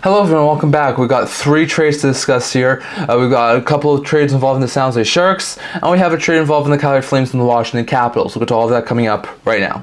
Hello everyone, welcome back. We've got 3 trades to discuss here. We've got a couple of trades involving the San Jose Sharks, and we have a trade involving the Calgary Flames and the Washington Capitals. We'll get to all of that coming up right now.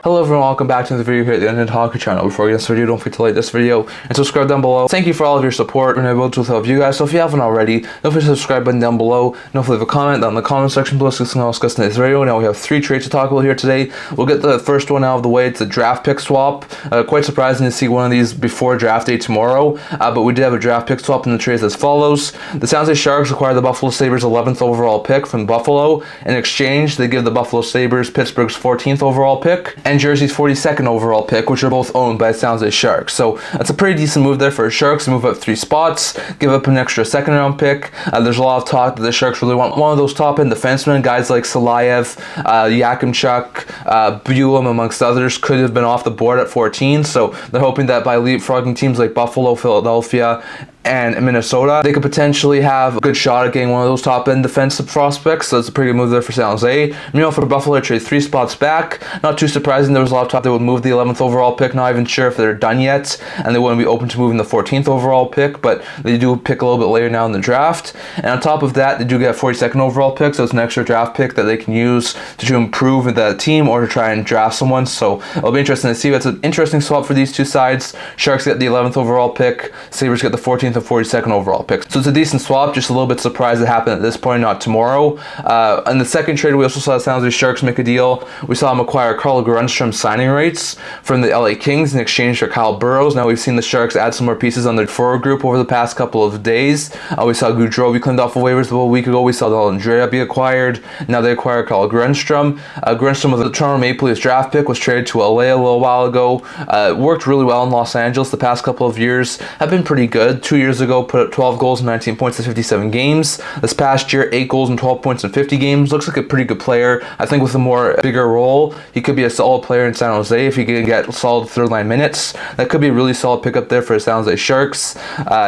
Hello everyone, welcome back to the video here at the Internet Hockey Channel. Before we get this video, don't forget to like this video and subscribe down below. Thank you for all of your support and I'm able to help you guys. So if you haven't already, don't forget to subscribe button down below. Don't forget to leave a comment down in the comment section below so we can discuss in this video. Now we have 3 trades to talk about here today. We'll get the first one out of the way. It's a draft pick swap. Quite surprising to see one of these before draft day tomorrow, but we did have a draft pick swap in the trades as follows. The San Jose Sharks acquired the Buffalo Sabres 11th overall pick from Buffalo. In exchange, they give the Buffalo Sabres Pittsburgh's 14th overall pick and Jersey's 42nd overall pick, which are both owned by the San Jose Sharks. So that's a pretty decent move there for the Sharks to move up 3 spots, give up an extra second round pick. There's a lot of talk that the Sharks really want one of those top end defensemen, guys like Salayev, Yakimchuk, Buehm, amongst others, could have been off the board at 14. So they're hoping that by leapfrogging teams like Buffalo, Philadelphia, and Minnesota, they could potentially have a good shot at getting one of those top-end defensive prospects. So that's a pretty good move there for San Jose. Meanwhile, for Buffalo, trade 3 spots back. Not too surprising, there was a lot of talk they would move the 11th overall pick. Not even sure if they're done yet, and they wouldn't be open to moving the 14th overall pick, but they do pick a little bit later now in the draft. And on top of that, they do get a 42nd overall pick, so it's an extra draft pick that they can use to improve the team or to try and draft someone. So it'll be interesting to see. It's an interesting swap for these two sides. Sharks get the 11th overall pick, Sabres get the 14th and 42nd overall pick. So it's a decent swap, just a little bit surprised it happened at this point, not tomorrow. In the second trade, we also saw the San Jose Sharks make a deal. We saw them acquire Carl Grundstrom signing rights from the LA Kings in exchange for Kyle Burroughs. Now we've seen the Sharks add some more pieces on their forward group over the past couple of days. We saw Gaudreau be claimed off of waivers a week ago. We saw Andrea be acquired. Now they acquired Carl Grundstrom. Grundstrom of the Toronto Maple Leafs draft pick was traded to LA a little while ago. Worked really well in Los Angeles the past couple of years. Have been pretty good. 2 years ago, put up 12 goals and 19 points in 57 games. This past year, 8 goals and 12 points in 50 games. Looks like a pretty good player. I think with a more bigger role, he could be a solid player in San Jose if he can get solid third line minutes. That could be a really solid pickup there for the San Jose Sharks.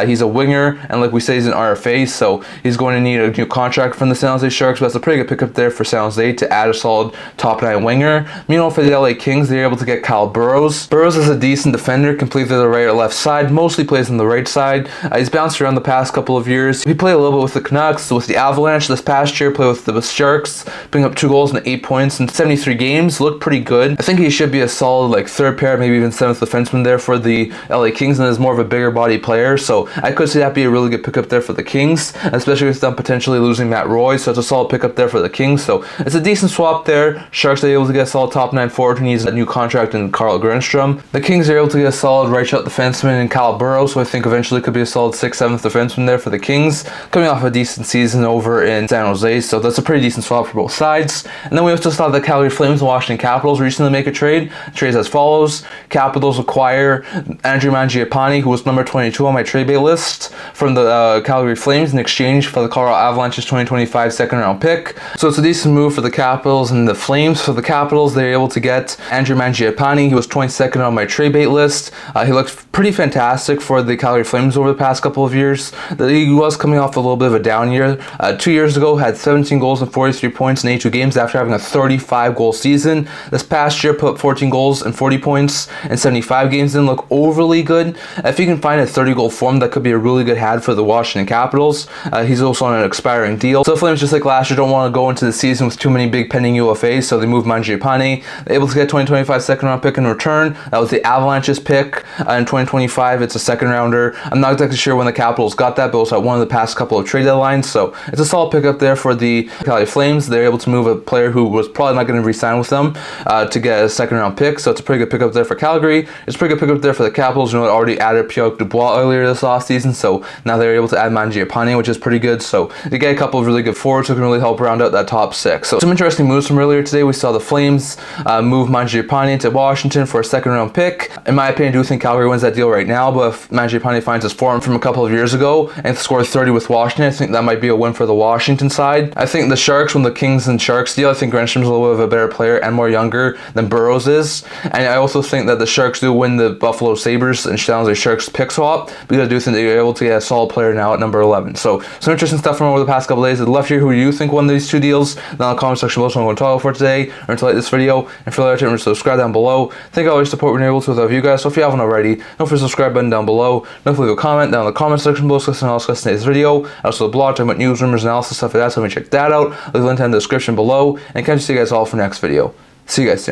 He's a winger, and like we say, he's an RFA, so he's going to need a new contract from the San Jose Sharks, but that's a pretty good pickup there for San Jose to add a solid top 9 winger. Meanwhile, for the LA Kings, they're able to get Kyle Burroughs. Burroughs is a decent defender, completely the right or left side, mostly plays on the right side. He's bounced around the past couple of years. He played a little bit with the Canucks, with the Avalanche this past year, played with the Sharks, picking up 2 goals and 8 points in 73 games. Looked pretty good. I think he should be a solid third pair, maybe even 7th defenseman there for the LA Kings, and is more of a bigger body player. So I could see that be a really good pickup there for the Kings, especially with them potentially losing Matt Roy. So it's a solid pickup there for the Kings. So it's a decent swap there. Sharks are able to get a solid top 9 forward who needs a new contract in Carl Grundstrom. The Kings are able to get a solid right shot defenseman in Kyle Burroughs, so I think eventually could be a solid 6th, 7th defenseman there for the Kings, coming off a decent season over in San Jose. So that's a pretty decent swap for both sides. And then we also saw the Calgary Flames and Washington Capitals recently make a trade. Trades as follows. Capitals acquire Andrew Mangiapane, who was number 22 on my trade bait list, from the Calgary Flames in exchange for the Colorado Avalanche's 2025 second round pick. So it's a decent move for the Capitals and the Flames. For the Capitals, they're able to get Andrew Mangiapane. He was 22nd on my trade bait list. He looked pretty fantastic for the Calgary Flames over the past couple of years. He was coming off a little bit of a down year. 2 years ago, had 17 goals and 43 points in 82 games after having a 35 goal season. This past year, put up 14 goals and 40 points in 75 games. Didn't look overly good. If you can find a 30 goal form, that could be a really good add for the Washington Capitals. He's also on an expiring deal. So the Flames, just like last year, don't want to go into the season with too many big pending UFAs, so they moved Mangiapane. They're able to get a 2025 second round pick in return. That was the Avalanche's pick. In 2025, it's a second rounder. I'm not exactly sure when the Capitals got that, but it was at one of the past couple of trade deadlines, so it's a solid pickup there for the Calgary Flames. They're able to move a player who was probably not going to re-sign with them to get a second round pick, so it's a pretty good pickup there for Calgary. It's a pretty good pickup there for the Capitals. They already added Pierre Dubois earlier this offseason, so now they're able to add Mangiapane, which is pretty good. So they get a couple of really good forwards who can really help round out that top 6. So some interesting moves from earlier today. We saw the Flames move Mangiapane to Washington for a second round pick. In my opinion, I do think Calgary wins that deal right now, but if Mangiapane finds his form from a couple of years ago and scored 30 with Washington. I think that might be a win for the Washington side. I think the Sharks, when the Kings and Sharks deal, I think Grundstrom's a little bit of a better player and more younger than Burroughs is. And I also think that the Sharks do win the Buffalo Sabres and San Jose Sharks pick swap, because I do think that you're able to get a solid player now at number 11. So some interesting stuff from over the past couple days. I'd love to hear who you think won these two deals down in the comment section below. So I'm going to talk for today, or until I like this video. And for later, subscribe down below. Thank you all for your support we're able to without you guys. So if you haven't already, don't forget to subscribe button down below. Don't forget to leave a comment down in the comment section below discussing today's video. Also the blog talking about news, rumors, analysis, stuff like that. So let me check that out. Leave a link in the description below. And catch you guys all for next video. See you guys soon.